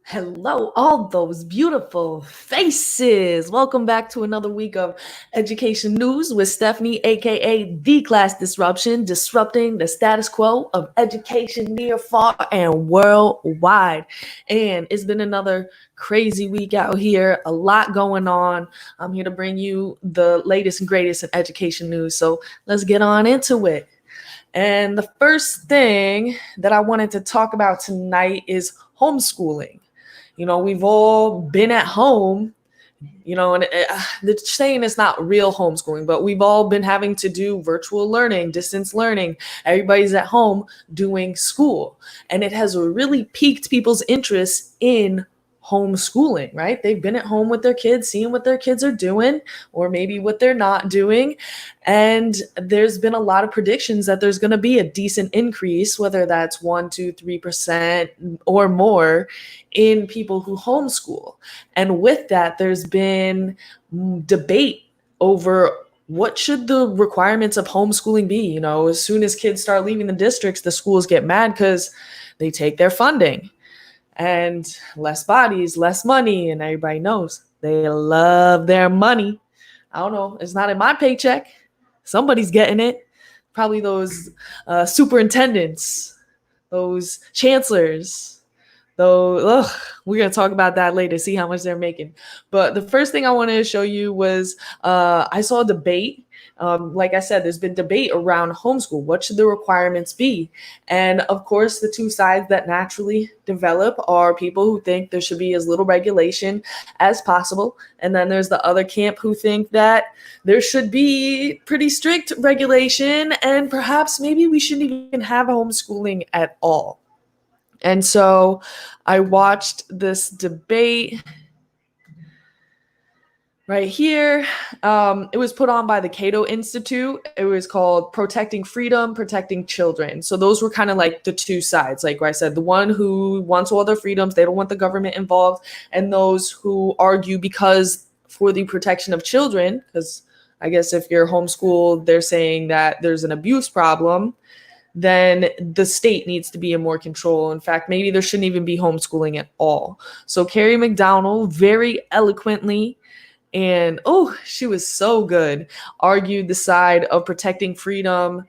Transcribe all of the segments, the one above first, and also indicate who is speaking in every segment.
Speaker 1: Hello, all those beautiful faces. Welcome back to another week of education news with Stephanie, aka The Class Disruption, disrupting the status quo of education near, far, and worldwide. And it's been another crazy week out here, a lot going on. I'm here to bring you the latest and greatest in education news. So let's get on into it. And the first thing that I wanted to talk about tonight is homeschooling. We've all been at home, and the saying is not real homeschooling, but we've all been having to do virtual learning, distance learning. Everybody's at home doing school. And it has really piqued people's interest in homeschooling, right? They've been at home with their kids, seeing what their kids are doing, or maybe what they're not doing. And there's been a lot of predictions that there's going to be a decent increase, whether that's 1, 2, 3% or more in people who homeschool. And with that, there's been debate over what should the requirements of homeschooling be. As soon as kids start leaving the districts, the schools get mad because they take their funding. And less bodies, less money, and everybody knows they love their money. I don't know. It's not in my paycheck. Somebody's getting it. Probably those superintendents, those chancellors. Though, we're going to talk about that later, see how much they're making. But the first thing I wanted to show you was I saw a debate. Like I said, there's been debate around homeschool. What should the requirements be? And of course, the two sides that naturally develop are people who think there should be as little regulation as possible. And then there's the other camp who think that there should be pretty strict regulation and perhaps maybe we shouldn't even have homeschooling at all. And so I watched this debate right here. It was put on by the Cato Institute. It was called Protecting Freedom, Protecting Children. So those were kind of like the two sides. Like I said, the one who wants all their freedoms, they don't want the government involved, and those who argue because for the protection of children, because I guess if you're homeschooled, they're saying that there's an abuse problem, then the state needs to be in more control. In fact, maybe there shouldn't even be homeschooling at all. So Carrie McDonald very eloquently, and she was so good, argued the side of protecting freedom.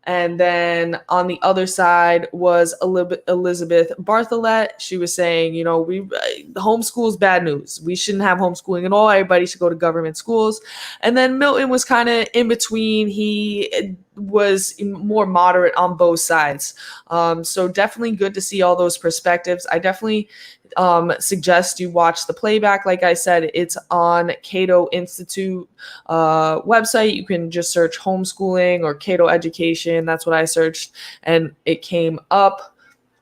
Speaker 1: And then on the other side was Elizabeth Bartholet. She was saying, the homeschool is bad news. We shouldn't have homeschooling at all. Everybody should go to government schools. And then Milton was kind of in between. He was more moderate on both sides. So definitely good to see all those perspectives. I definitely suggest you watch the playback. Like I said, it's on Cato Institute website. You can just search homeschooling or Cato education. That's what I searched and it came up.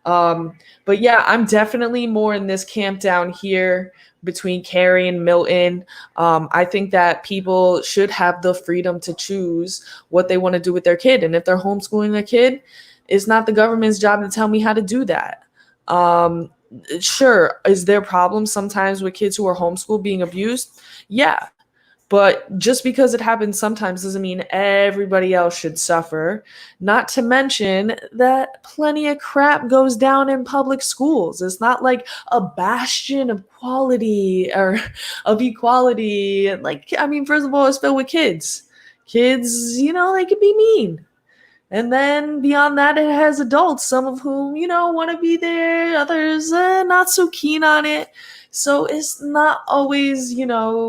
Speaker 1: But yeah, I'm definitely more in this camp down here between Carrie and Milton. I think that people should have the freedom to choose what they want to do with their kid. And if they're homeschooling their kid, it's not the government's job to tell me how to do that. Sure, is there problems sometimes with kids who are homeschooled being abused? Yeah. But just because it happens sometimes doesn't mean everybody else should suffer. Not to mention that plenty of crap goes down in public schools. It's not like a bastion of quality or of equality. First of all, it's filled with kids. Kids, they can be mean. And then beyond that, it has adults, some of whom, want to be there, others not so keen on it. So it's not always, the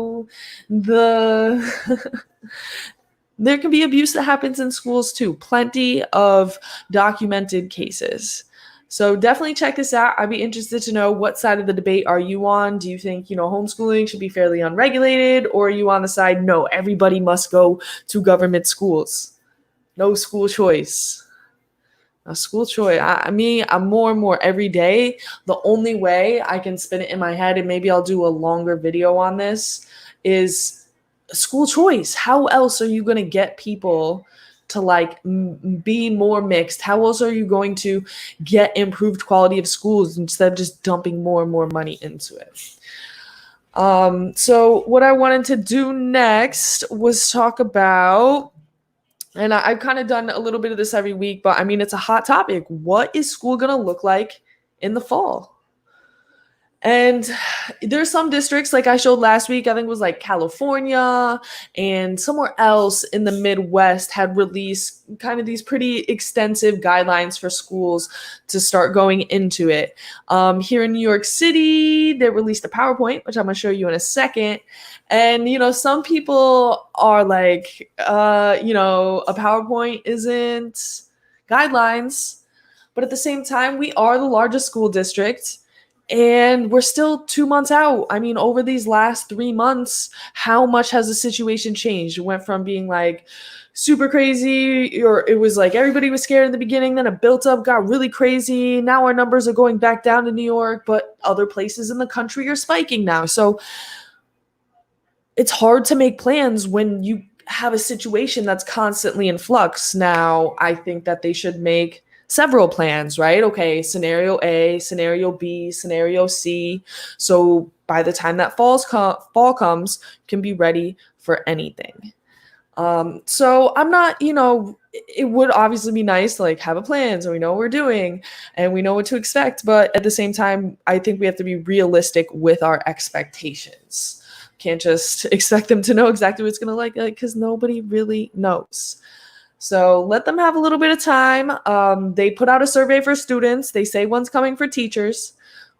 Speaker 1: there can be abuse that happens in schools too. Plenty of documented cases. So definitely check this out. I'd be interested to know what side of the debate are you on? Do you think, homeschooling should be fairly unregulated? Or are you on the side, no, everybody must go to government schools? No school choice. A school choice. I'm more and more every day. The only way I can spin it in my head, and maybe I'll do a longer video on this, is school choice. How else are you going to get people to be more mixed? How else are you going to get improved quality of schools instead of just dumping more and more money into it? So what I wanted to do next was talk about, and I've kind of done a little bit of this every week, but it's a hot topic. What is school going to look like in the fall? And there's some districts, like I showed last week, I think it was like California and somewhere else in the Midwest had released kind of these pretty extensive guidelines for schools to start going into it. Here in New York City, they released a PowerPoint, which I'm going to show you in a second. And, some people are like, a PowerPoint isn't guidelines. But at the same time, we are the largest school district. And we're still 2 months out. I mean, over these last 3 months, how much has the situation changed? It went from being like super crazy, or it was like everybody was scared in the beginning, then it built up, got really crazy. Now our numbers are going back down to New York, but other places in the country are spiking now. So it's hard to make plans when you have a situation that's constantly in flux. Now, I think that they should make several plans, right? Okay, scenario A, scenario B, scenario C. So by the time that fall comes, you can be ready for anything. So I'm not, it would obviously be nice to like have a plan so we know what we're doing and we know what to expect. But at the same time, I think we have to be realistic with our expectations. Can't just expect them to know exactly what it's going to like because nobody really knows. So let them have a little bit of time. They put out a survey for students. They say one's coming for teachers.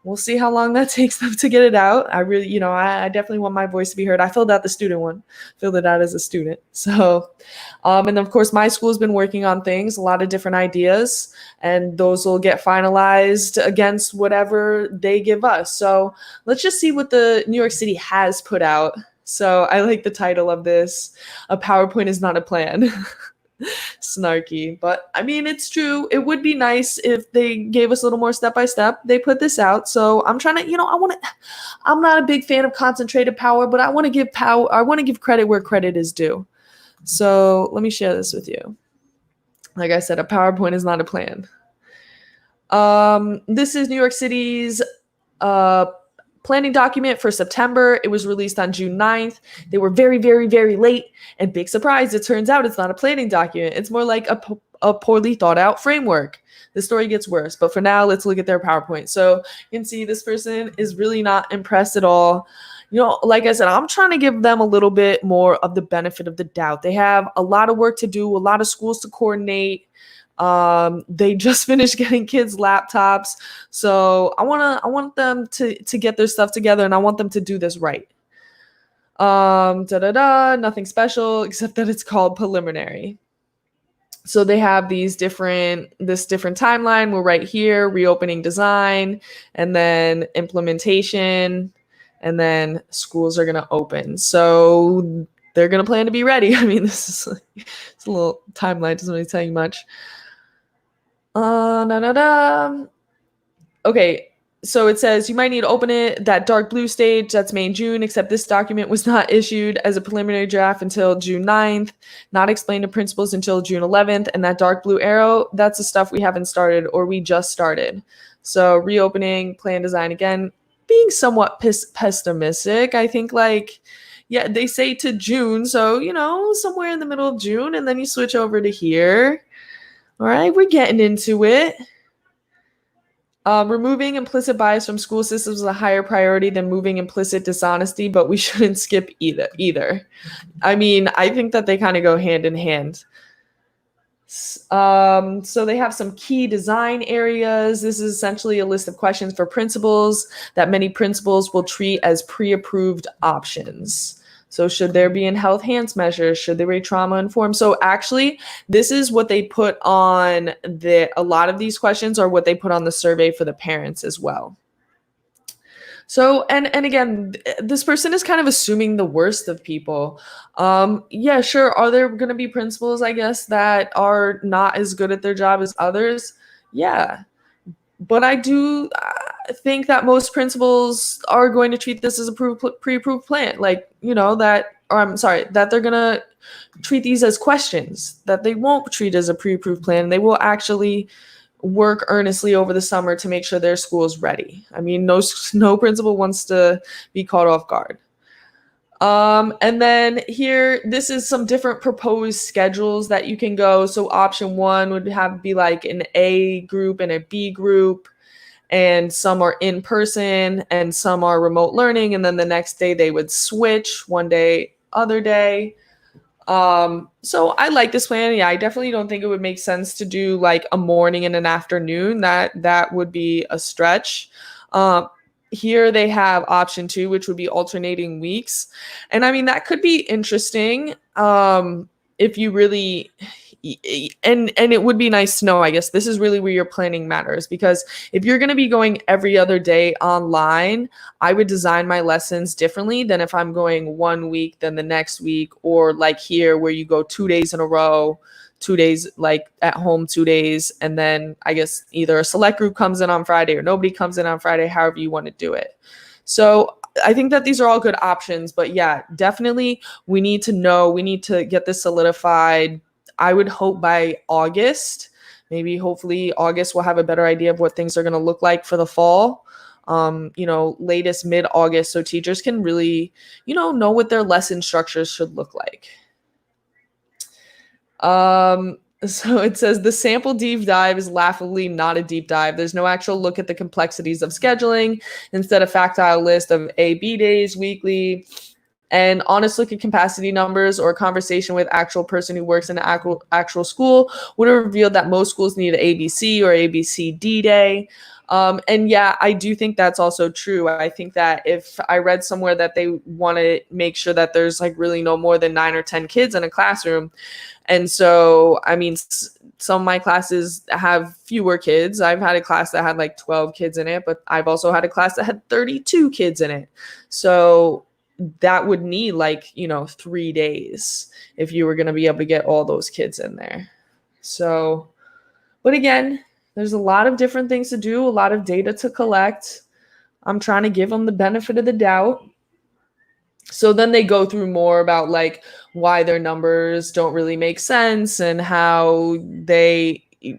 Speaker 1: We'll see how long that takes them to get it out. I really, I definitely want my voice to be heard. I filled out the student one, filled it out as a student. So, and then of course, my school's been working on things, a lot of different ideas, and those will get finalized against whatever they give us. So let's just see what the New York City has put out. So I like the title of this, A PowerPoint is Not a Plan. Snarky, but I mean, it's true. It would be nice if they gave us a little more step by step. They put this out, so I'm trying to, I'm not a big fan of concentrated power, but I want to give credit where credit is due. So let me share this with you. Like I said, a PowerPoint is not a plan. This is New York City's planning document for September. It was released on June 9th. They were very, very, very late. And big surprise, it turns out it's not a planning document. It's more like a poorly thought out framework. The story gets worse. But for now, let's look at their PowerPoint. So you can see this person is really not impressed at all. Like I said, I'm trying to give them a little bit more of the benefit of the doubt. They have a lot of work to do, a lot of schools to coordinate. They just finished getting kids laptops. So I want them to get their stuff together, and I want them to do this right. Nothing special except that it's called preliminary. So they have this different timeline. We're right here, reopening design, and then implementation, and then schools are going to open. So they're going to plan to be ready. I mean, this is it's a little timeline, doesn't really tell you much. Okay, so it says you might need to open it, that dark blue stage, that's May and June, except this document was not issued as a preliminary draft until June 9th, not explained to principals until June 11th, and that dark blue arrow, that's the stuff we haven't started or we just started. So reopening, plan design again, being somewhat pessimistic. I think they say to June, so, somewhere in the middle of June, and then you switch over to here. All right, we're getting into it. Removing implicit bias from school systems is a higher priority than moving implicit dishonesty, but we shouldn't skip either. I mean, I think that they kind of go hand in hand. So they have some key design areas. This is essentially a list of questions for principals that many principals will treat as pre-approved options. So should there be in health enhanced measures? Should they be trauma informed? So actually, this is what they put on a lot of these questions are what they put on the survey for the parents as well. So, and again, this person is kind of assuming the worst of people. Yeah, sure. Are there going to be principals, I guess, that are not as good at their job as others? Yeah. But I do think that most principals are going to treat this as a pre-approved plan. That they're going to treat these as questions, that they won't treat as a pre-approved plan. They will actually work earnestly over the summer to make sure their school is ready. I mean, no principal wants to be caught off guard. And then here, this is some different proposed schedules that you can go. So option 1 would be like an A group and a B group. and some are in person and some are remote learning. And then the next day they would switch, one day, other day. So I like this plan. Yeah, I definitely don't think it would make sense to do like a morning and an afternoon. That would be a stretch. Um, Here they have option 2, which would be alternating weeks. And I mean, that could be interesting. If you really and it would be nice to know, I guess this is really where your planning matters, because if you're going to be going every other day online, I would design my lessons differently than if I'm going one week, then the next week, or like here where you go 2 days in a row, 2 days like at home, 2 days, and then I guess either a select group comes in on Friday or nobody comes in on Friday, however you want to do it. So I think that these are all good options, but yeah, definitely we need to get this solidified. I would hope by August, maybe hopefully August, we'll have a better idea of what things are going to look like for the fall. Latest mid-August, so teachers can really, know what their lesson structures should look like. So it says the sample deep dive is laughably not a deep dive. There's no actual look at the complexities of scheduling. Instead, a factile list of A/B days weekly. And honest look at capacity numbers or a conversation with actual person who works in an actual school would have revealed that most schools need an ABC or ABCD day. And yeah, I do think that's also true. I think that if I read somewhere that they want to make sure that there's like really no more than 9 or 10 kids in a classroom. And so, I mean, some of my classes have fewer kids. I've had a class that had like 12 kids in it, but I've also had a class that had 32 kids in it. So that would need like, 3 days if you were going to be able to get all those kids in there. So, but again, there's a lot of different things to do, a lot of data to collect. I'm trying to give them the benefit of the doubt. So then they go through more about like why their numbers don't really make sense and how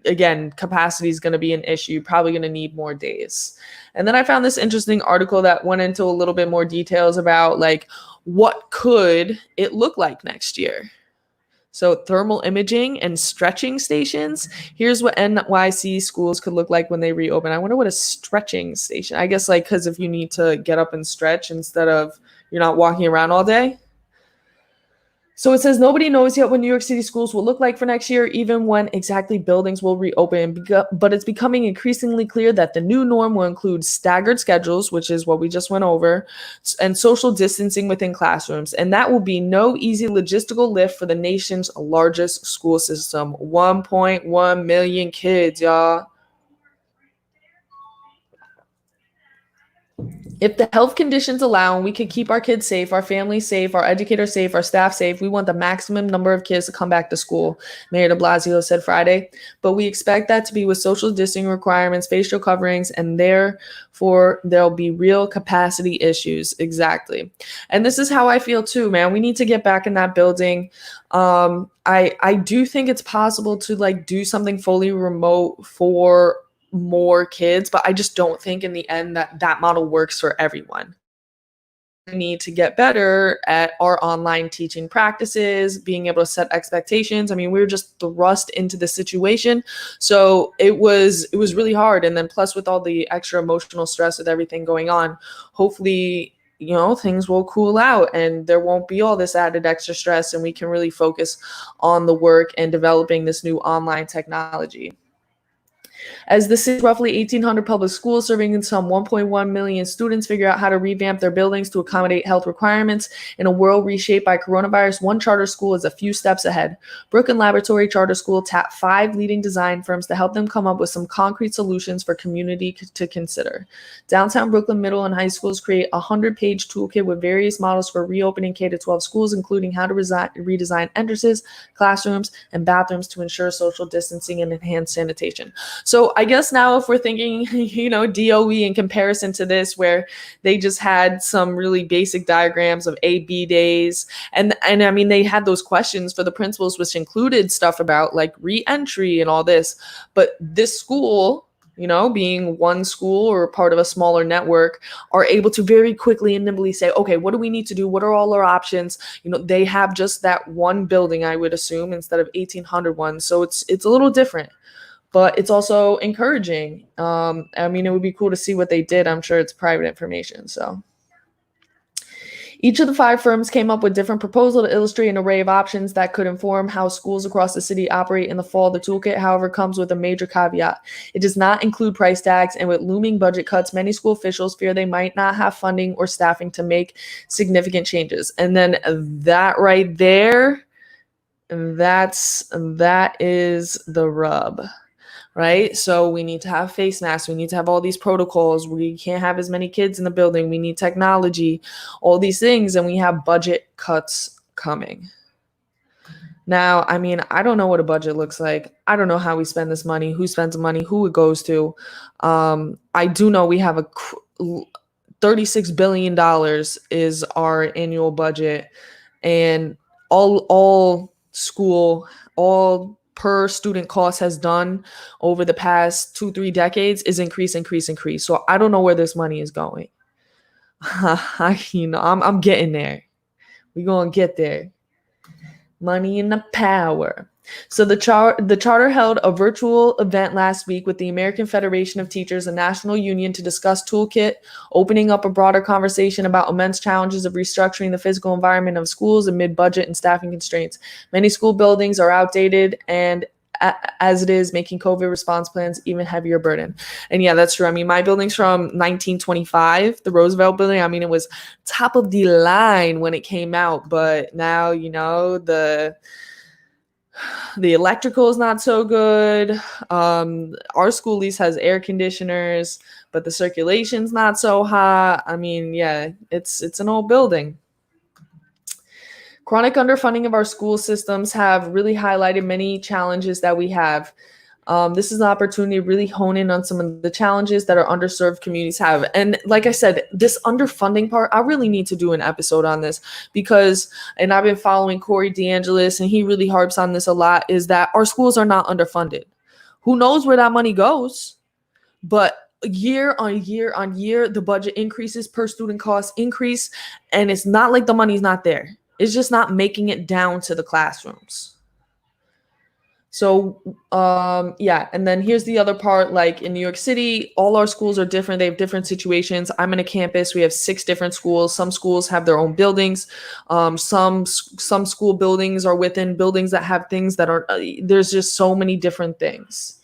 Speaker 1: again, capacity is going to be an issue, probably going to need more days. And then I found this interesting article that went into a little bit more details about like what could it look like next year. So thermal imaging and stretching stations. Here's what NYC schools could look like when they reopen. I wonder what a stretching station, I guess like because if you need to get up and stretch instead of you're not walking around all day. So it says nobody knows yet what New York City schools will look like for next year, even when exactly buildings will reopen. But it's becoming increasingly clear that the new norm will include staggered schedules, which is what we just went over, and social distancing within classrooms. And that will be no easy logistical lift for the nation's largest school system. 1.1 million kids, y'all. If the health conditions allow and we could keep our kids safe, our families safe, our educators safe, our staff safe, we want the maximum number of kids to come back to school, Mayor de Blasio said Friday. But we expect that to be with social distancing requirements, facial coverings, and therefore there'll be real capacity issues. Exactly. And this is how I feel too, man. We need to get back in that building. I do think it's possible to like do something fully remote for more kids, but I just don't think in the end that model works for everyone. We need to get better at our online teaching practices, being able to set expectations. I mean, we were just thrust into the situation, so it was really hard. And then plus with all the extra emotional stress with everything going on, hopefully things will cool out and there won't be all this added extra stress, and we can really focus on the work and developing this new online technology. As the city's roughly 1,800 public schools serving some 1.1 million students figure out how to revamp their buildings to accommodate health requirements in a world reshaped by coronavirus, one charter school is a few steps ahead. Brooklyn Laboratory Charter School tapped 5 leading design firms to help them come up with some concrete solutions for community to consider. Downtown Brooklyn middle and high schools create a 100-page toolkit with various models for reopening K-12 schools, including how to redesign entrances, classrooms, and bathrooms to ensure social distancing and enhance sanitation. So I guess now if we're thinking, DOE in comparison to this, where they just had some really basic diagrams of A/B days. And I mean, they had those questions for the principals, which included stuff about like re-entry and all this. But this school, being one school or part of a smaller network, are able to very quickly and nimbly say, okay, what do we need to do? What are all our options? They have just that one building, I would assume, instead of 1,800 ones. So it's a little different. but it's also encouraging. I mean, it would be cool to see what they did. I'm sure it's private information. So each of the 5 firms came up with different proposals to illustrate an array of options that could inform how schools across the city operate in the fall. The toolkit, however, comes with a major caveat. It does not include price tags, and with looming budget cuts, many school officials fear they might not have funding or staffing to make significant changes. And then that right there, that is the rub. Right? So we need to have face masks. We need to have all these protocols. We can't have as many kids in the building. We need technology, all these things. And we have budget cuts coming. Now, I mean, I don't know what a budget looks like. I don't know how we spend this money, who spends the money, who it goes to. I do know we have $36 billion is our annual budget. And all school, all per student cost has done over the past 2-3 decades is increase. So I don't know where this money is going. I'm getting there. We're gonna get there. Money and the power. So the charter held a virtual event last week with the American Federation of Teachers, a national union, to discuss toolkit, opening up a broader conversation about immense challenges of restructuring the physical environment of schools amid budget and staffing constraints. Many school buildings are outdated, and as it is, making COVID response plans even heavier burden. And yeah, that's true. I mean, my building's from 1925, the Roosevelt building. I mean, it was top of the line when it came out, but now, the electrical is not so good. Our school at least has air conditioners, but the circulation's not so hot. I mean, yeah, it's an old building. Chronic underfunding of our school systems have really highlighted many challenges that we have. This is an opportunity to really hone in on some of the challenges that our underserved communities have. And like I said, this underfunding part, I really need to do an episode on this because, and I've been following Corey DeAngelis, and he really harps on this a lot, is that our schools are not underfunded. Who knows where that money goes? But year on year, the budget increases, per student costs increase, and it's not like the money's not there. It's just not making it down to the classrooms. So, yeah. And then here's the other part, like in New York City, all our schools are different. They have different situations. I'm in a campus. We have 6 different schools. Some schools have their own buildings. Some school buildings are within buildings that have things that are, there's just so many different things.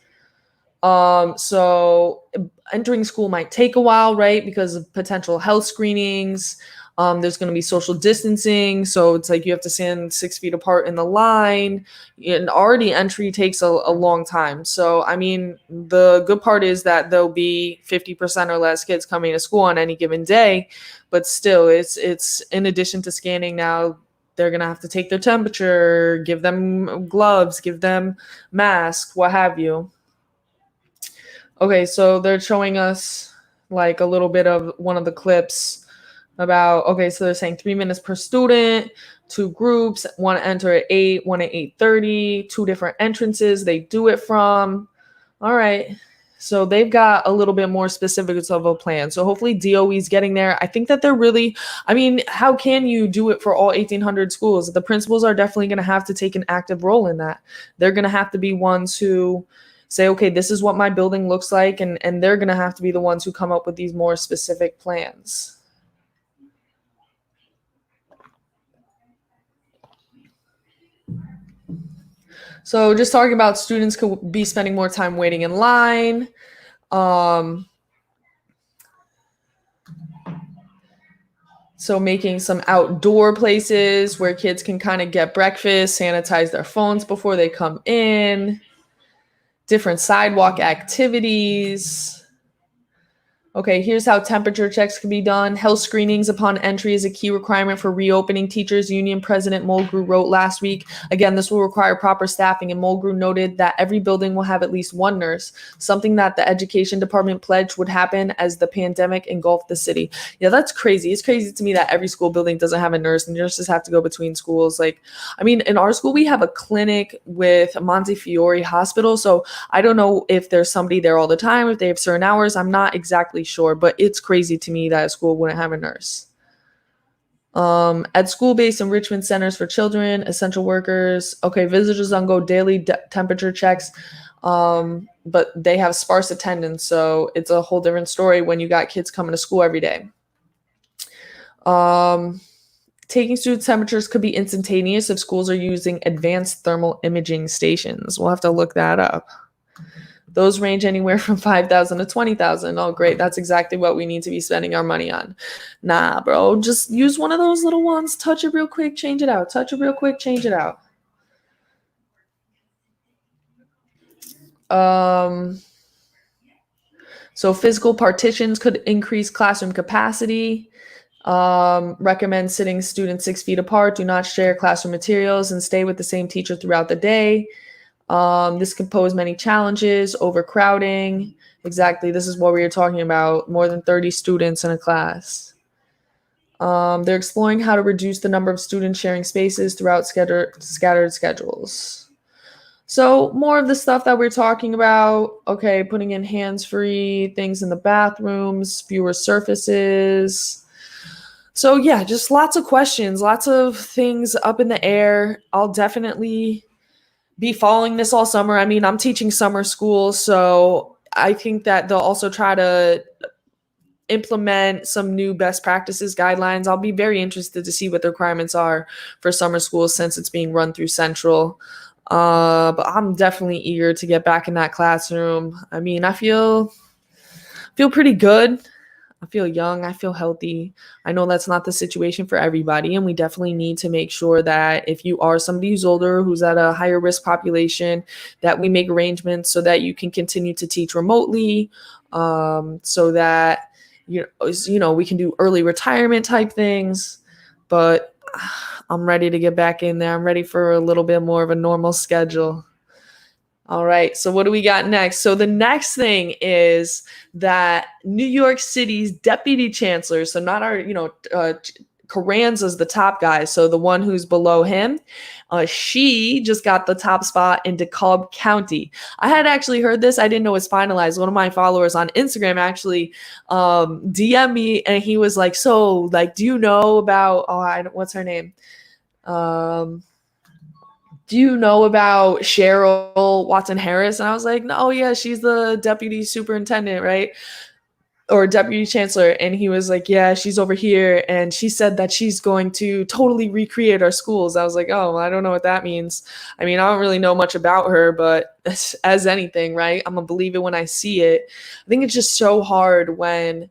Speaker 1: So entering school might take a while, right? Because of potential health screenings. There's going to be social distancing. So it's like you have to stand 6 feet apart in the line. And already entry takes a long time. So, I mean, the good part is that there'll be 50% or less kids coming to school on any given day. But still, it's in addition to scanning now, they're going to have to take their temperature, give them gloves, give them masks, what have you. Okay, so they're showing us like a little bit of one of the clips about, okay, so they're saying 3 minutes per student, 2 groups, one enter at 8, one at 8:30, 2 different entrances they do it from. All right. So they've got a little bit more specifics of a plan. So hopefully DOE is getting there. I think that they're really, I mean, how can you do it for all 1,800 schools? The principals are definitely going to have to take an active role in that. They're going to have to be ones who say, okay, this is what my building looks like. And they're going to have to be the ones who come up with these more specific plans. So just talking about students could be spending more time waiting in line. So making some outdoor places where kids can kind of get breakfast, sanitize their phones before they come in. Different sidewalk activities. Okay, here's how temperature checks can be done. Health screenings upon entry is a key requirement for reopening. Teachers Union President Mulgrew wrote last week. Again, this will require proper staffing, and Mulgrew noted that every building will have at least 1 nurse, something that the education department pledged would happen as the pandemic engulfed the city. Yeah, that's crazy. It's crazy to me that every school building doesn't have a nurse, and nurses have to go between schools. Like, I mean, in our school, we have a clinic with Montefiore Hospital, so I don't know if there's somebody there all the time, if they have certain hours. I'm not exactly sure, but it's crazy to me that a school wouldn't have a nurse. At school-based enrichment centers for children, essential workers. Okay, visitors undergo daily temperature checks. But they have sparse attendance, so it's a whole different story when you got kids coming to school every day. Taking student temperatures could be instantaneous if schools are using advanced thermal imaging stations. We'll have to look that up. Those range anywhere from 5,000 to 20,000. Oh, great. That's exactly what we need to be spending our money on. Nah, bro. Just use one of those little ones. Touch it real quick, change it out. Touch it real quick, change it out. So physical partitions could increase classroom capacity. Recommend sitting students 6 feet apart. Do not share classroom materials and stay with the same teacher throughout the day. This can pose many challenges, overcrowding. Exactly. This is what we were talking about. More than 30 students in a class. They're exploring how to reduce the number of students sharing spaces throughout scattered schedules. So more of the stuff that we're talking about. Okay, putting in hands-free things in the bathrooms, fewer surfaces. So yeah, just lots of questions, lots of things up in the air. I'll definitely be following this all summer. I mean, I'm teaching summer school, so I think that they'll also try to implement some new best practices guidelines. I'll be very interested to see what the requirements are for summer school since it's being run through Central. But I'm definitely eager to get back in that classroom. I mean, I feel pretty good. I feel young. I feel healthy. I know that's not the situation for everybody, and we definitely need to make sure that if you are somebody who's older, who's at a higher risk population, that we make arrangements so that you can continue to teach remotely, so that you know we can do early retirement type things. But I'm ready to get back in there. I'm ready for a little bit more of a normal schedule. All right. So what do we got next? So the next thing is that New York City's deputy chancellor, so not our, Carranza's the top guy. So the one who's below him, she just got the top spot in DeKalb County. I had actually heard this. I didn't know it was finalized. One of my followers on Instagram actually DM'd me, and he was like, so like, do you know about, what's her name? Do you know about Cheryl Watson Harris? And I was like, no, yeah, she's the deputy superintendent, right? Or deputy chancellor. And he was like, yeah, she's over here. And she said that she's going to totally recreate our schools. I was like, oh, I don't know what that means. I mean, I don't really know much about her, but as anything, right? I'm going to believe it when I see it. I think it's just so hard when,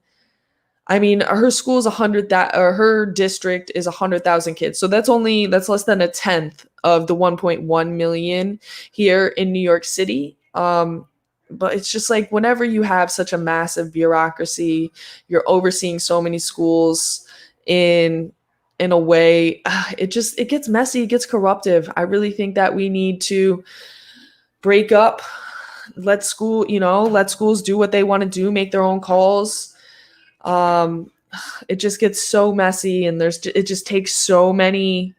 Speaker 1: I mean, her school's 100,000, or her district is 100,000 kids. So that's less than a tenth of the 1.1 million here in New York City. But it's just like whenever you have such a massive bureaucracy, you're overseeing so many schools in a way, it gets messy, it gets corruptive. I really think that we need to break up, let schools do what they want to do, make their own calls. It just gets so messy, and it just takes so many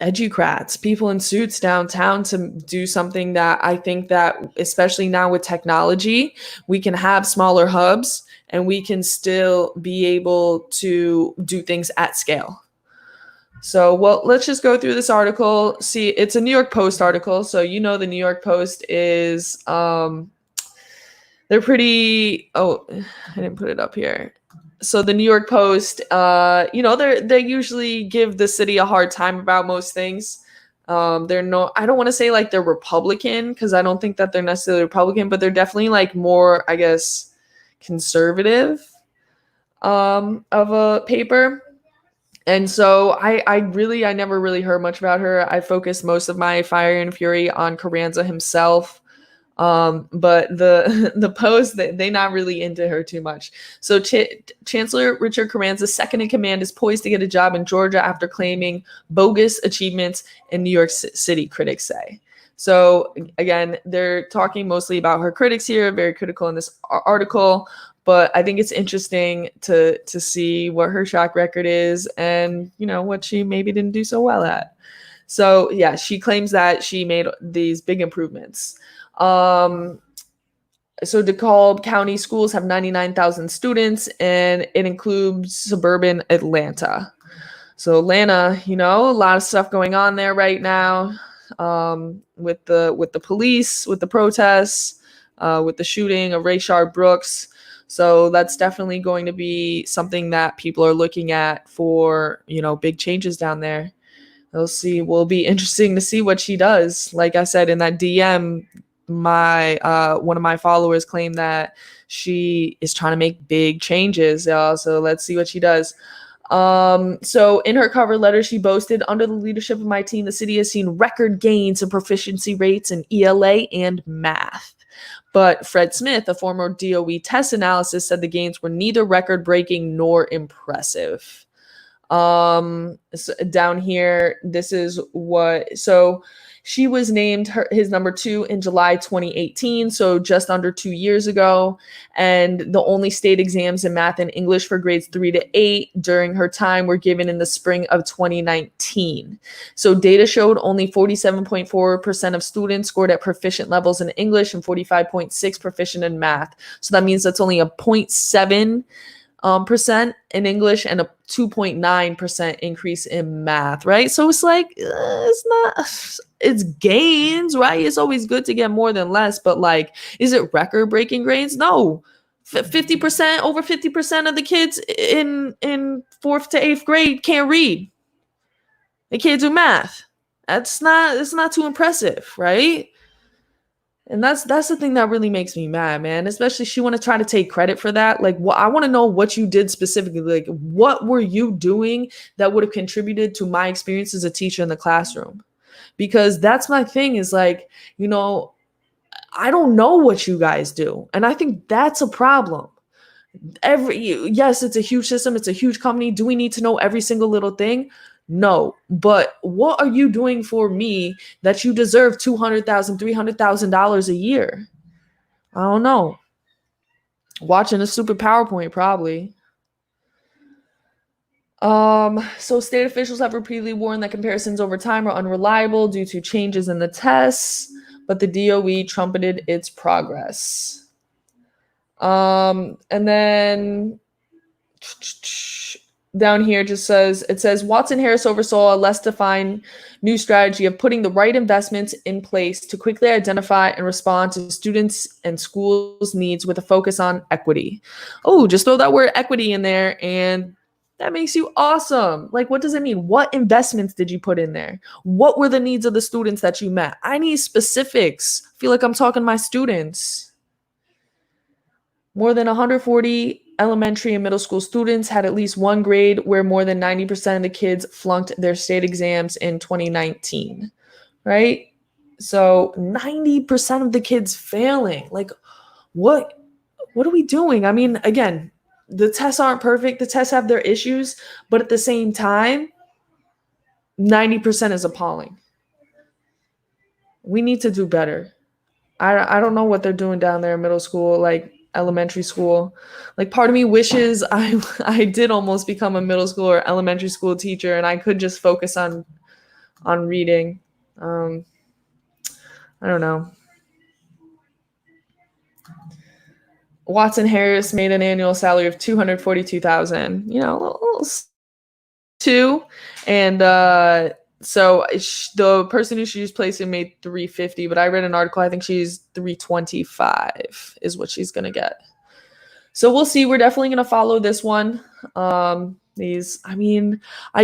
Speaker 1: educrats, people in suits downtown to do something that I think that, especially now with technology, we can have smaller hubs and we can still be able to do things at scale. So, well, let's just go through this article. See, it's a New York Post article. So, the New York Post is, they're pretty, I didn't put it up here. So the New York Post, they usually give the city a hard time about most things. I don't want to say like they're Republican, because I don't think that they're necessarily Republican, but they're definitely like more, I guess, conservative of a paper. And so I never really heard much about her. I focused most of my fire and fury on Carranza himself. But the Post, they not really into her too much. So Chancellor Richard Carranza's second in command is poised to get a job in Georgia after claiming bogus achievements in New York City, critics say. So again, they're talking mostly about her critics here, very critical in this article. But I think it's interesting to see what her track record is and, what she maybe didn't do so well at. So yeah, she claims that she made these big improvements. So DeKalb County schools have 99,000 students, and it includes suburban Atlanta. So Atlanta, a lot of stuff going on there right now. with the police, with the protests, with the shooting of Rayshard Brooks. So that's definitely going to be something that people are looking at for, big changes down there. We'll see. Will be interesting to see what she does. Like I said in that DM, my one of my followers claimed that she is trying to make big changes. So let's see what she does. So in her cover letter, she boasted, under the leadership of my team, the city has seen record gains in proficiency rates in ELA and math. But Fred Smith, a former DOE test analysis, said the gains were neither record-breaking nor impressive. So down here, this is what, so she was named his number 2 in July 2018, so just under 2 years ago. And the only state exams in math and English for grades 3 to 8 during her time were given in the spring of 2019. So data showed only 47.4% of students scored at proficient levels in English and 45.6% proficient in math. So that means that's only a 0.7% in English and a 2.9% increase in math, right? So it's like, it's gains, right? It's always good to get more than less, but like, is it record-breaking grades? No. 50%, over 50% of the kids in 4th to 8th grade can't read. They can't do math. It's not too impressive, right? And that's the thing that really makes me mad, man. Especially she want to try to take credit for that. Like, I want to know what you did specifically. Like, what were you doing that would have contributed to my experience as a teacher in the classroom? Because that's my thing is like, I don't know what you guys do. And I think that's a problem. Yes, it's a huge system. It's a huge company. Do we need to know every single little thing? No, but what are you doing for me that you deserve $200,000, $300,000 a year? I don't know. Watching a stupid PowerPoint, probably. So state officials have repeatedly warned that comparisons over time are unreliable due to changes in the tests, but the DOE trumpeted its progress. And then down here it says Watson Harris oversaw a less defined new strategy of putting the right investments in place to quickly identify and respond to students and schools' needs with a focus on equity. Oh, just throw that word equity in there and that makes you awesome. Like, what does it mean? What investments did you put in there? What were the needs of the students that you met? I need specifics. I feel like I'm talking to my students. More than 140 elementary and middle school students had at least one grade where more than 90% of the kids flunked their state exams in 2019, right? So 90% of the kids failing. Like, what are we doing? I mean, again, the tests aren't perfect. The tests have their issues, but at the same time, 90% is appalling. We need to do better. I don't know what they're doing down there in middle school, like elementary school. Like, part of me wishes I did almost become a middle school or elementary school teacher and I could just focus on reading. I don't know. Watson Harris made an annual salary of $242,000. A little too, and so the person who she's placing made $350,000, but I read an article. I think she's $325,000 is what she's gonna get. So we'll see. We're definitely gonna follow this one. I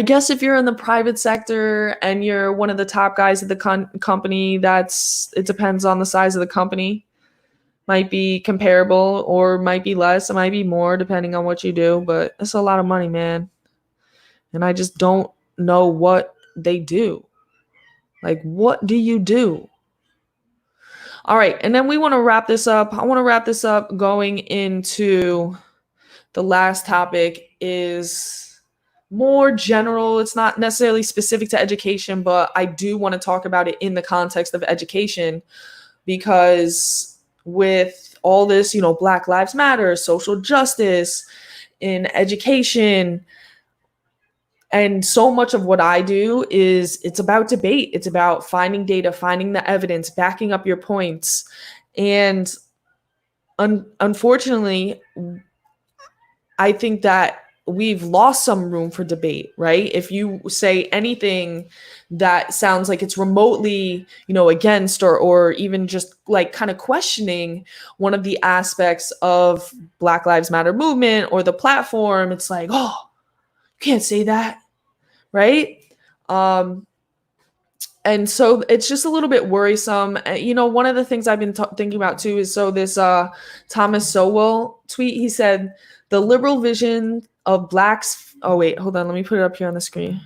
Speaker 1: guess if you're in the private sector and you're one of the top guys at the company, it depends on the size of the company. Might be comparable or might be less. It might be more depending on what you do, but it's a lot of money, man. And I just don't know what they do. Like, what do you do? All right. And then we want to wrap this up. I want to wrap this up going into the last topic is more general. It's not necessarily specific to education, but I do want to talk about it in the context of education because with all this, Black Lives Matter, social justice in education, and so much of what I do it's about debate. It's about finding data, finding the evidence, backing up your points. And unfortunately, I think that we've lost some room for debate, right? If you say anything that sounds like it's remotely, against or even just like kind of questioning one of the aspects of Black Lives Matter movement or the platform, it's like, oh, you can't say that, right? And so it's just a little bit worrisome. One of the things I've been thinking about too is this Thomas Sowell tweet. He said, the liberal vision of blacks. Oh, wait, hold on. Let me put it up here on the screen.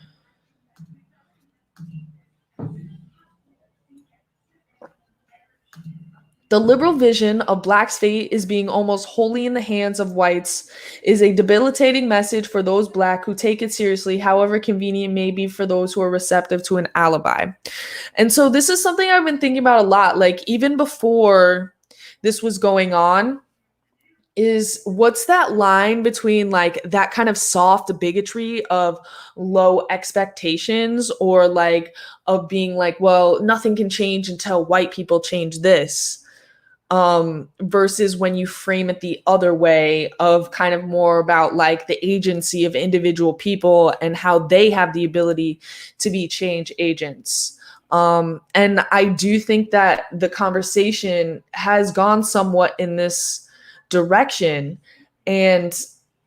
Speaker 1: The liberal vision of blacks' fate is being almost wholly in the hands of whites is a debilitating message for those black who take it seriously, however convenient may be for those who are receptive to an alibi. And so this is something I've been thinking about a lot. Like even before this was going on, is what's that line between like that kind of soft bigotry of low expectations or like of being like, well, nothing can change until white people change this, versus when you frame it the other way of kind of more about like the agency of individual people and how they have the ability to be change agents. And I do think that the conversation has gone somewhat in this direction, and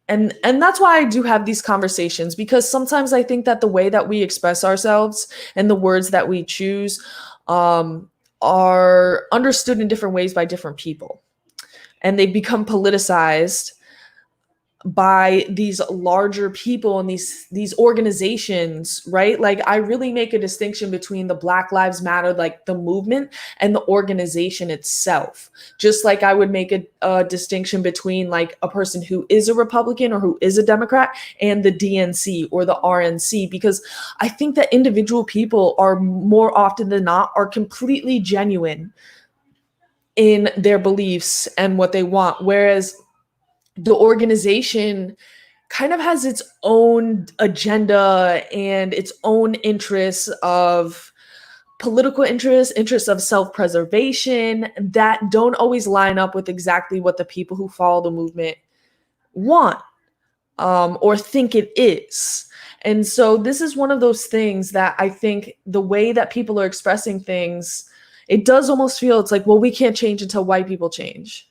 Speaker 1: that's why I do have these conversations, because sometimes I think that the way that we express ourselves and the words that we choose are understood in different ways by different people, and they become politicized by these larger people and these organizations, right? Like I really make a distinction between the Black Lives Matter, like the movement, and the organization itself. Just like I would make a distinction between like a person who is a Republican or who is a Democrat and the DNC or the RNC, because I think that individual people are more often than not are completely genuine in their beliefs and what they want. Whereas the organization kind of has its own agenda and its own interests of political interests of self-preservation that don't always line up with exactly what the people who follow the movement want, or think it is. And so this is one of those things that I think the way that people are expressing things, it does almost feel it's like, well, we can't change until white people change.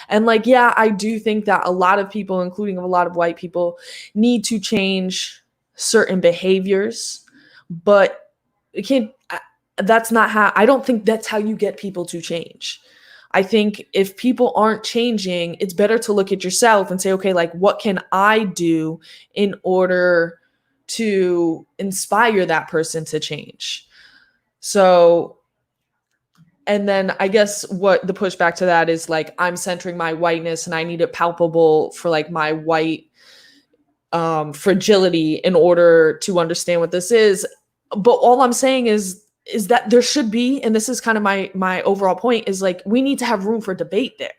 Speaker 1: And like, yeah, I do think that a lot of people, including a lot of white people, need to change certain behaviors, but it can't, that's not how, I don't think that's how you get people to change. I think if people aren't changing, it's better to look at yourself and say, okay, like what can I do in order to inspire that person to change? So, and then I guess what the pushback to that is like, I'm centering my whiteness and I need it palpable for like my white fragility in order to understand what this is. But all I'm saying is that there should be, and this is kind of my overall point, is like, we need to have room for debate there,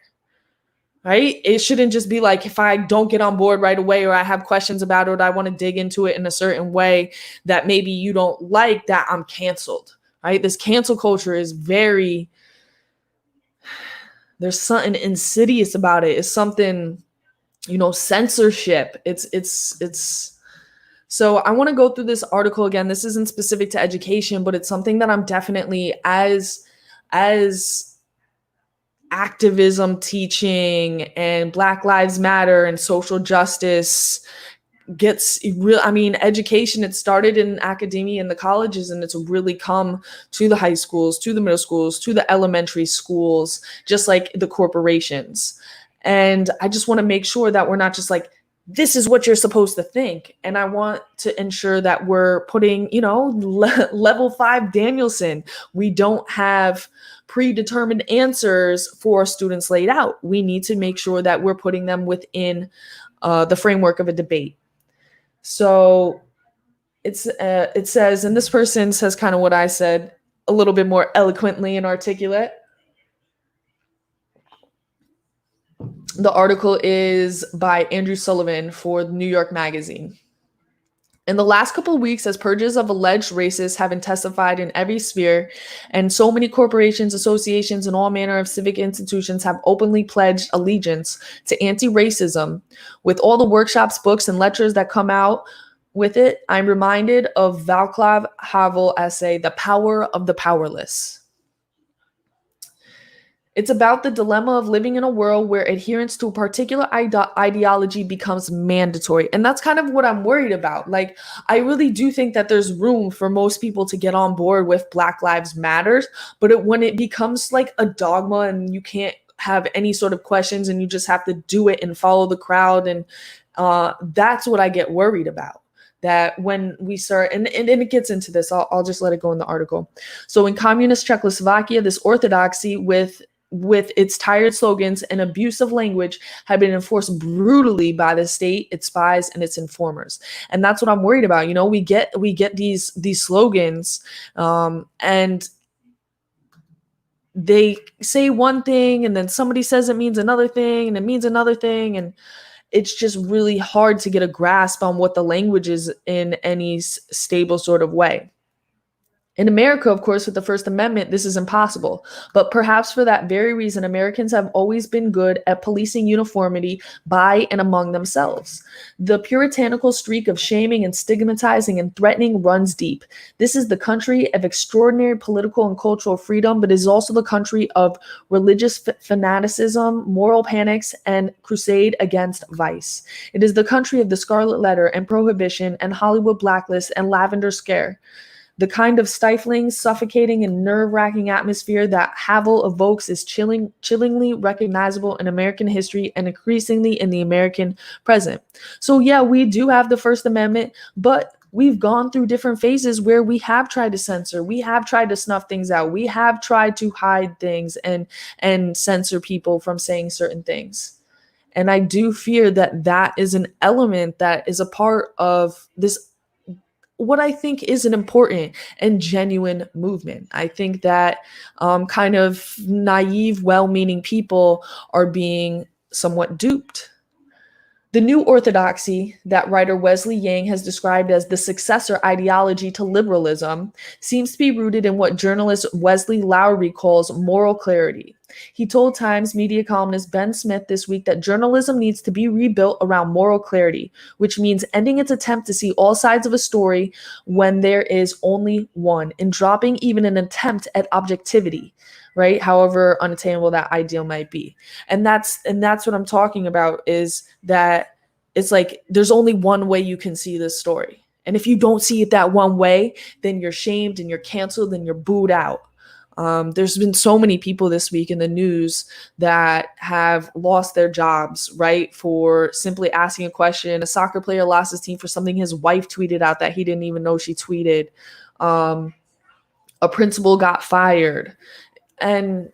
Speaker 1: right? It shouldn't just be like, if I don't get on board right away, or I have questions about it, or I want to dig into it in a certain way that maybe you don't like, that I'm canceled. Right? This cancel culture is there's something insidious about it. It's something, censorship. It's so I want to go through this article again. This isn't specific to education, but it's something that I'm definitely as activism teaching and Black Lives Matter and social justice gets real. I mean, education, it started in academia in the colleges, and it's really come to the high schools, to the middle schools, to the elementary schools, just like the corporations. And I just want to make sure that we're not just like, this is what you're supposed to think. And I want to ensure that we're putting, level 5 Danielson. We don't have predetermined answers for students laid out. We need to make sure that we're putting them within the framework of a debate. So it says, and this person says kind of what I said a little bit more eloquently and articulate. The article is by Andrew Sullivan for New York Magazine. In the last couple of weeks, as purges of alleged racists have intensified in every sphere, and so many corporations, associations, and all manner of civic institutions have openly pledged allegiance to anti-racism, with all the workshops, books, and lectures that come out with it, I'm reminded of Václav Havel's essay, The Power of the Powerless. It's about the dilemma of living in a world where adherence to a particular ideology becomes mandatory. And that's kind of what I'm worried about. Like, I really do think that there's room for most people to get on board with Black Lives Matters, but when it becomes like a dogma and you can't have any sort of questions and you just have to do it and follow the crowd, and that's what I get worried about. That when we start, and it gets into this, I'll just let it go in the article. So in communist Czechoslovakia, this orthodoxy with its tired slogans and abusive language had been enforced brutally by the state, its spies, and its informers. And that's what I'm worried about. You know, we get these slogans, and they say one thing, and then somebody says it means another thing, and it means another thing, and it's just really hard to get a grasp on what the language is in any stable sort of way. In America, of course, with the First Amendment, this is impossible. But perhaps for that very reason, Americans have always been good at policing uniformity by and among themselves. The puritanical streak of shaming and stigmatizing and threatening runs deep. This is the country of extraordinary political and cultural freedom, but is also the country of religious fanaticism, moral panics, and crusade against vice. It is the country of the Scarlet Letter and Prohibition and Hollywood Blacklist and Lavender Scare. The kind of stifling, suffocating, and nerve-wracking atmosphere that Havel evokes is chillingly recognizable in American history and increasingly in the American present. So yeah, we do have the First Amendment, but we've gone through different phases where we have tried to censor, we have tried to snuff things out, we have tried to hide things and censor people from saying certain things. And I do fear that that is an element that is a part of this, what I think is an important and genuine movement. I think that kind of naive, well-meaning people are being somewhat duped. The new orthodoxy that writer Wesley Yang has described as the successor ideology to liberalism seems to be rooted in what journalist Wesley Lowery calls moral clarity. He told Times media columnist Ben Smith this week that journalism needs to be rebuilt around moral clarity, which means ending its attempt to see all sides of a story when there is only one, and dropping even an attempt at objectivity, right? However unattainable that ideal might be. And that's what I'm talking about, is that it's like there's only one way you can see this story. And if you don't see it that one way, then you're shamed and you're canceled and you're booed out. There's been so many people this week in the news that have lost their jobs, right? For simply asking a question. A soccer player lost his team for something his wife tweeted out that he didn't even know she tweeted. A principal got fired. And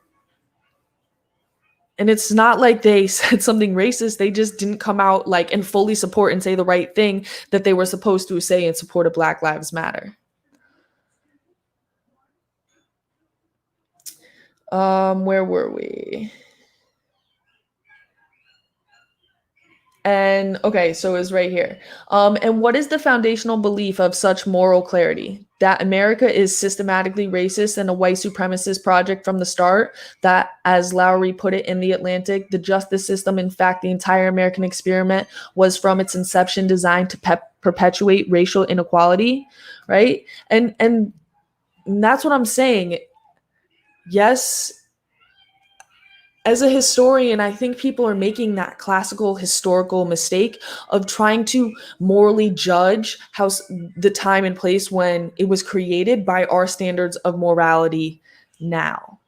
Speaker 1: it's not like they said something racist. They just didn't come out like and fully support and say the right thing that they were supposed to say in support of Black Lives Matter. Where were we? And okay, so it's right here. And what is the foundational belief of such moral clarity? That America is systematically racist and a white supremacist project from the start? That, as Lowery put it in The Atlantic, the justice system, in fact, the entire American experiment, was from its inception designed to perpetuate racial inequality, right? And that's what I'm saying. Yes, as a historian, I think people are making that classical historical mistake of trying to morally judge how the time and place when it was created by our standards of morality now.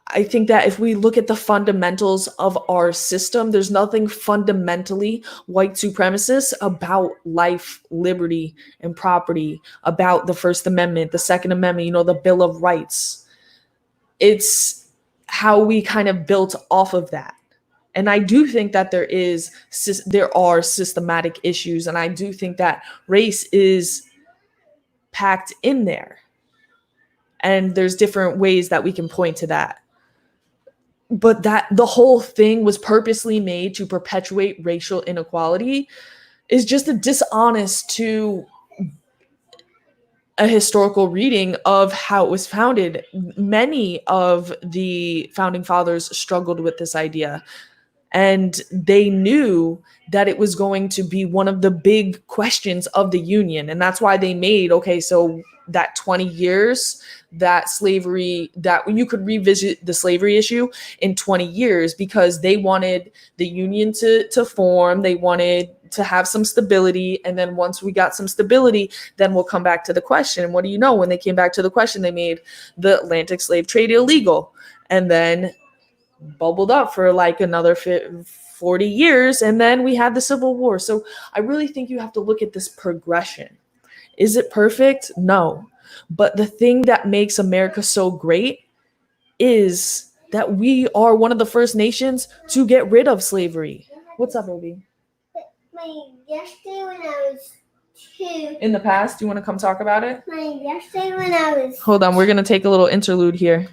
Speaker 1: I think that if we look at the fundamentals of our system, there's nothing fundamentally white supremacist about life, liberty, and property, about the First Amendment, the Second Amendment, the Bill of Rights. It's how we kind of built off of that. And I do think that there are systematic issues, and I do think that race is packed in there. And there's different ways that we can point to that. But that the whole thing was purposely made to perpetuate racial inequality is just a dishonest to a historical reading of how it was founded. Many of the founding fathers struggled with this idea, and they knew that it was going to be one of the big questions of the Union. And that's why they made, okay, so that 20 years, that slavery, that you could revisit the slavery issue in 20 years, because they wanted the Union to form. They wanted to have some stability. And then once we got some stability, then we'll come back to the question. And what do you know? When they came back to the question, they made the Atlantic slave trade illegal. And then bubbled up for like another 40 years, and then we had the Civil War. So I really think you have to look at this progression. Is it perfect? No. But the thing that makes America so great is that we are one of the first nations to get rid of slavery. What's up, baby?
Speaker 2: Yesterday when I was 2.
Speaker 1: In the past, do you want to come talk about it?
Speaker 2: Yesterday when I was.
Speaker 1: Hold on, we're going to take a little interlude here.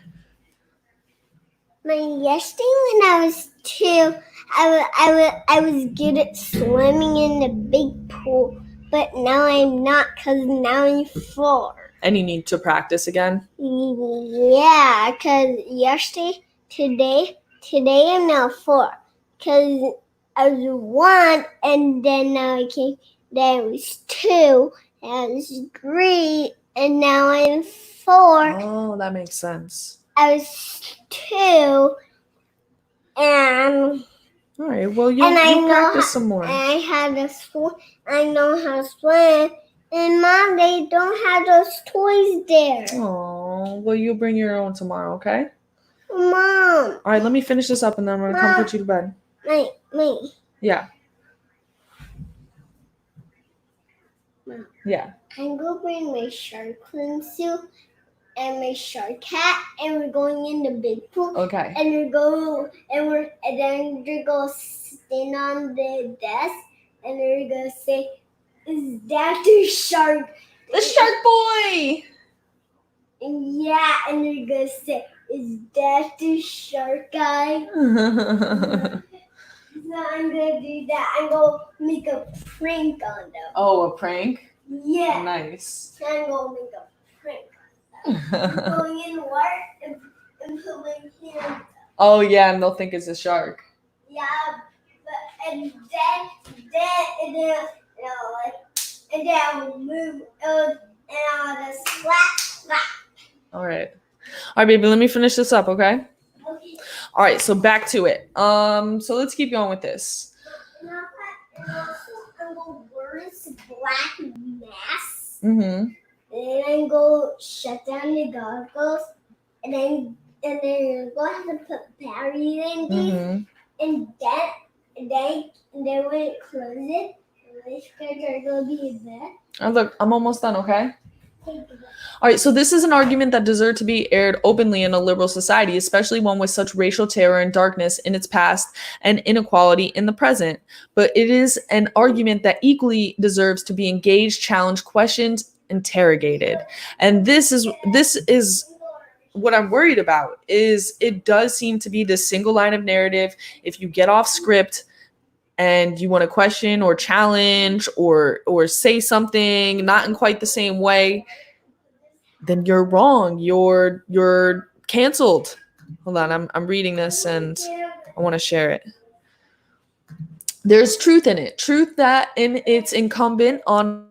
Speaker 2: Yesterday when I was 2, I was good at swimming in the big pool, but now I'm not, because now I'm 4.
Speaker 1: And you need to practice again?
Speaker 2: Yeah, because today I'm now 4. Because I was 1, and then now then I was 2, and I was 3, and now I'm 4.
Speaker 1: Oh, that makes sense.
Speaker 2: I was 2, and
Speaker 1: all right. Well, you'll practice some more.
Speaker 2: I had to swim. I know how to swim, and Mom, they don't have those toys there.
Speaker 1: Oh, well, you'll bring your own tomorrow, okay?
Speaker 2: Mom.
Speaker 1: All right, let me finish this up, and then I'm gonna come put you to bed.
Speaker 2: Wait.
Speaker 1: Yeah.
Speaker 2: Mom.
Speaker 1: Yeah.
Speaker 2: I'm gonna bring my shark swimsuit and my shark hat, and we're going in the big pool.
Speaker 1: Okay.
Speaker 2: And then we're gonna stand on the desk, and we're gonna say, "Is that the shark?
Speaker 1: The shark boy!"
Speaker 2: And yeah, and we're gonna say, "Is that the shark guy?" So I'm gonna do that. I'm gonna make a prank on them.
Speaker 1: Oh, a prank?
Speaker 2: Yeah.
Speaker 1: Nice.
Speaker 2: I'm gonna make a prank. Going in the water and put my hand.
Speaker 1: Oh yeah, and they'll think it's a shark.
Speaker 2: Yeah, but and then I'll move and I'll just slap.
Speaker 1: All right, baby. Let me finish this up, okay?
Speaker 2: Okay.
Speaker 1: All right, so back to it. So let's keep going with this.
Speaker 2: And also, I'm gonna wear this black mask.
Speaker 1: Mm-hmm.
Speaker 2: And then I'm going to shut down the goggles, and then I'm going to have to put batteries in these, and then when it closes, the screws are going to be in there.
Speaker 1: Look, I'm almost done, okay? All right, so this is an argument that deserved to be aired openly in a liberal society, especially one with such racial terror and darkness in its past and inequality in the present. But it is an argument that equally deserves to be engaged, challenged, questioned, interrogated. And this is what I'm worried about. Is it does seem to be this single line of narrative. If you get off script and you want to question or challenge or say something not in quite the same way, then you're wrong. You're canceled. Hold on, I'm reading this and I want to share it. There's truth in it. Truth that it's incumbent on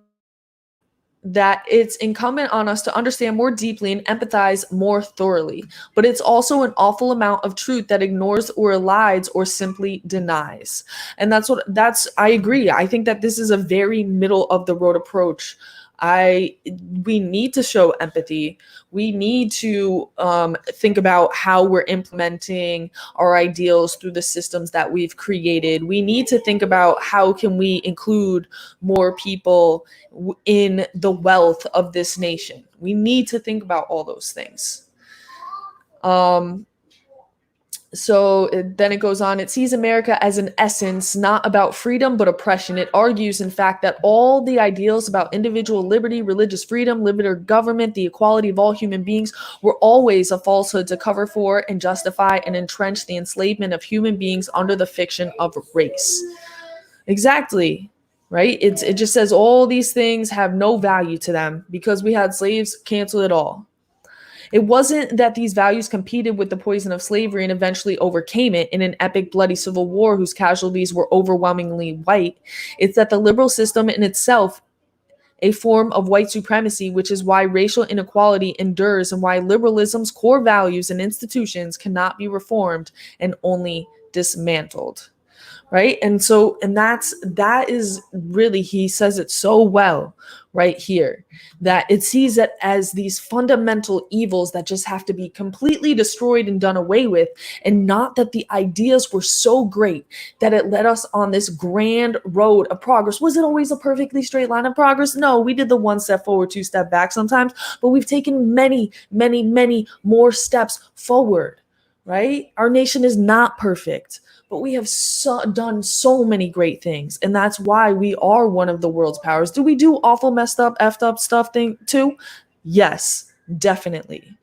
Speaker 1: us to understand more deeply and empathize more thoroughly. But it's also an awful amount of truth that ignores or elides or simply denies. And I agree. I think that this is a very middle of the road approach. We need to show empathy. We need to think about how we're implementing our ideals through the systems that we've created. We need to think about how can we include more people in the wealth of this nation. We need to think about all those things. So then it goes on. It sees America as an essence, not about freedom, but oppression. It argues, in fact, that all the ideals about individual liberty, religious freedom, limited government, the equality of all human beings were always a falsehood to cover for and justify and entrench the enslavement of human beings under the fiction of race. Exactly. right? It just says all these things have no value to them because we had slaves, cancel it all. It wasn't that these values competed with the poison of slavery and eventually overcame it in an epic bloody civil war whose casualties were overwhelmingly white. It's that the liberal system in itself a form of white supremacy, which is why racial inequality endures and why liberalism's core values and institutions cannot be reformed and only dismantled. Right. And that is really, he says it so well right here, that it sees it as these fundamental evils that just have to be completely destroyed and done away with, and not that the ideas were so great that it led us on this grand road of progress. Was it always a perfectly straight line of progress? No, we did the one step forward, two step back sometimes, but we've taken many, many, many more steps forward, right? Our nation is not perfect, but we have done so many great things, and that's why we are one of the world's powers. Do we do awful, messed up, effed up stuff too? Yes, definitely.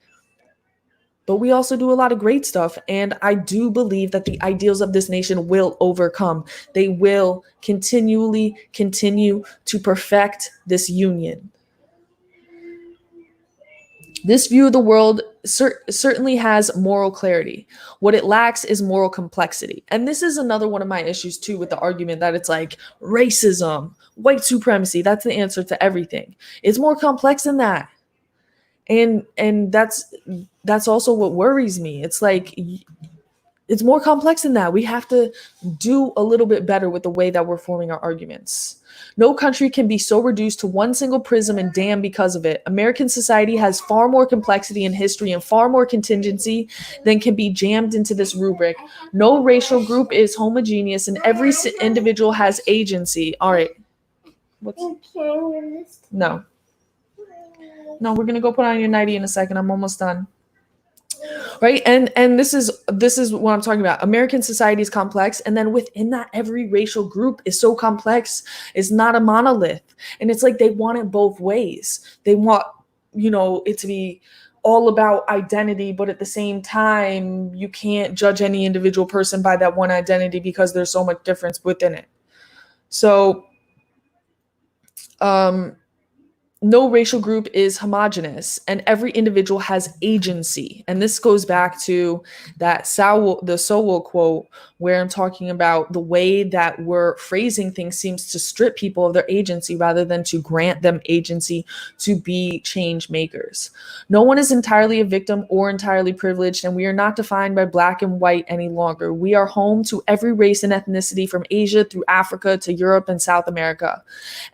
Speaker 1: But we also do a lot of great stuff, and I do believe that the ideals of this nation will overcome. They will continue to perfect this union. This view of the world certainly has moral clarity. What it lacks is moral complexity. And this is another one of my issues too with the argument that it's like racism, white supremacy, that's the answer to everything. It's more complex than that. And that's also what worries me. It's like it's more complex than that. We have to do a little bit better with the way that we're forming our arguments. No country can be so reduced to one single prism and damned because of it. American society has far more complexity in history and far more contingency than can be jammed into this rubric. No racial group is homogeneous and every individual has agency. All right. No. No, we're going to go put on your nightie in a second. I'm almost done. Right. And this is what I'm talking about. American society is complex. And then within that, every racial group is so complex. It's not a monolith. And it's like they want it both ways. They want, it to be all about identity. But at the same time, you can't judge any individual person by that one identity because there's so much difference within it. So, no racial group is homogenous and every individual has agency. And this goes back to that the Sowell quote where I'm talking about the way that we're phrasing things seems to strip people of their agency rather than to grant them agency to be change makers. No one is entirely a victim or entirely privileged, and we are not defined by black and white any longer. We are home to every race and ethnicity from Asia through Africa to Europe and South America.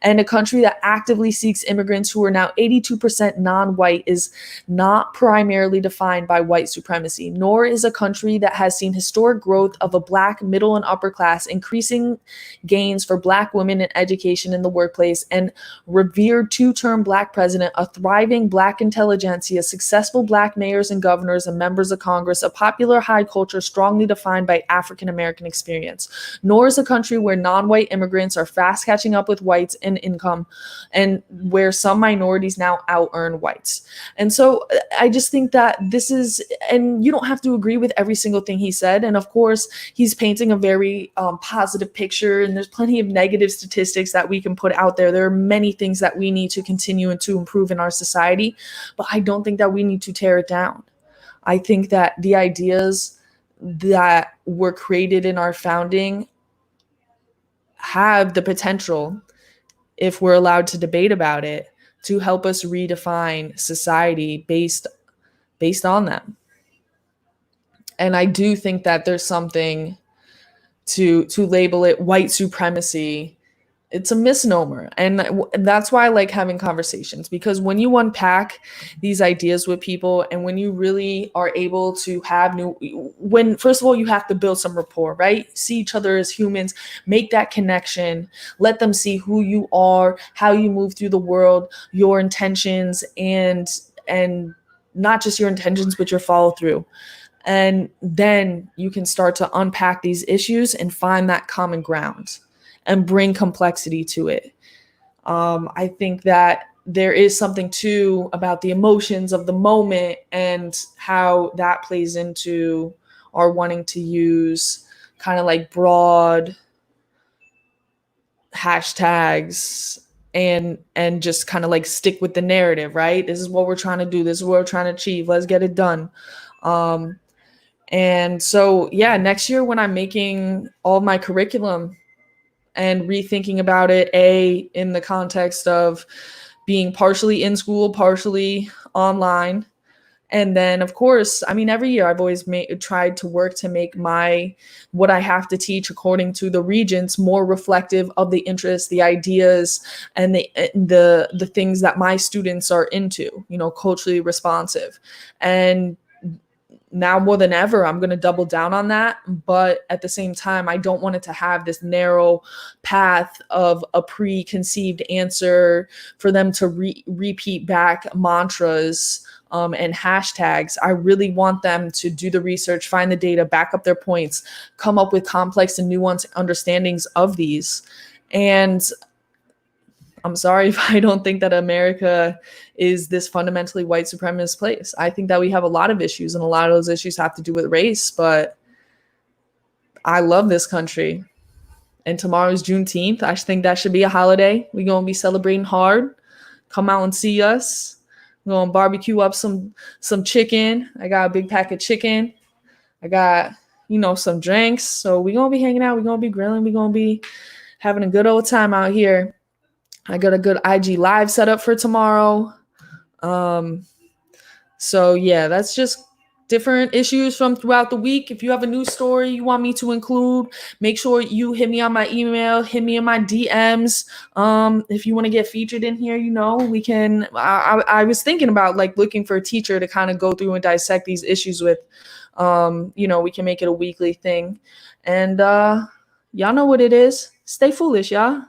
Speaker 1: And a country that actively seeks immigrants who are now 82% non-white is not primarily defined by white supremacy, nor is a country that has seen historic growth of a black middle and upper class, increasing gains for black women in education in the workplace, and revered two-term black president, a thriving black intelligentsia, successful black mayors and governors and members of Congress, a popular high culture strongly defined by African American experience, nor is a country where non-white immigrants are fast catching up with whites in income and where some minorities now out-earn whites. And so I just think that this is, and you don't have to agree with every single thing he said. And of course, he's painting a very positive picture, and there's plenty of negative statistics that we can put out there. There are many things that we need to continue and to improve in our society, but I don't think that we need to tear it down. I think that the ideas that were created in our founding have the potential, if we're allowed to debate about it, to help us redefine society based on them. And I do think that there's something to label it white supremacy. It's a misnomer. And that's why I like having conversations, because when you unpack these ideas with people and when you really are able to have first of all, you have to build some rapport, right? See each other as humans, make that connection, let them see who you are, how you move through the world, your intentions, and not just your intentions, but your follow through. And then you can start to unpack these issues and find that common ground and bring complexity to it. I think that there is something too about the emotions of the moment and how that plays into our wanting to use kind of like broad hashtags and just kind of like stick with the narrative, right? This is what we're trying to do. This is what we're trying to achieve. Let's get it done. And so, yeah, next year when I'm making all my curriculum and rethinking about it, in the context of being partially in school, partially online. And then, of course, I mean, every year I've always tried to work to make what I have to teach according to the regents more reflective of the interests, the ideas, and the things that my students are into, culturally responsive. And now more than ever, I'm going to double down on that. But at the same time, I don't want it to have this narrow path of a preconceived answer for them to repeat back mantras and hashtags. I really want them to do the research, find the data, back up their points, come up with complex and nuanced understandings of these. And I'm sorry if I don't think that America is this fundamentally white supremacist place. I think that we have a lot of issues, and a lot of those issues have to do with race, but I love this country. And tomorrow's Juneteenth. I think that should be a holiday. We're going to be celebrating hard. Come out and see us. We're going to barbecue up some chicken. I got a big pack of chicken. I got, some drinks. So we're going to be hanging out. We're going to be grilling. We're going to be having a good old time out here. I got a good IG live set up for tomorrow. So yeah, that's just different issues from throughout the week. If you have a news story you want me to include, make sure you hit me on my email, hit me in my DMs. If you want to get featured in here, we can. I was thinking about looking for a teacher to kind of go through and dissect these issues with. We can make it a weekly thing. And y'all know what it is. Stay foolish, y'all.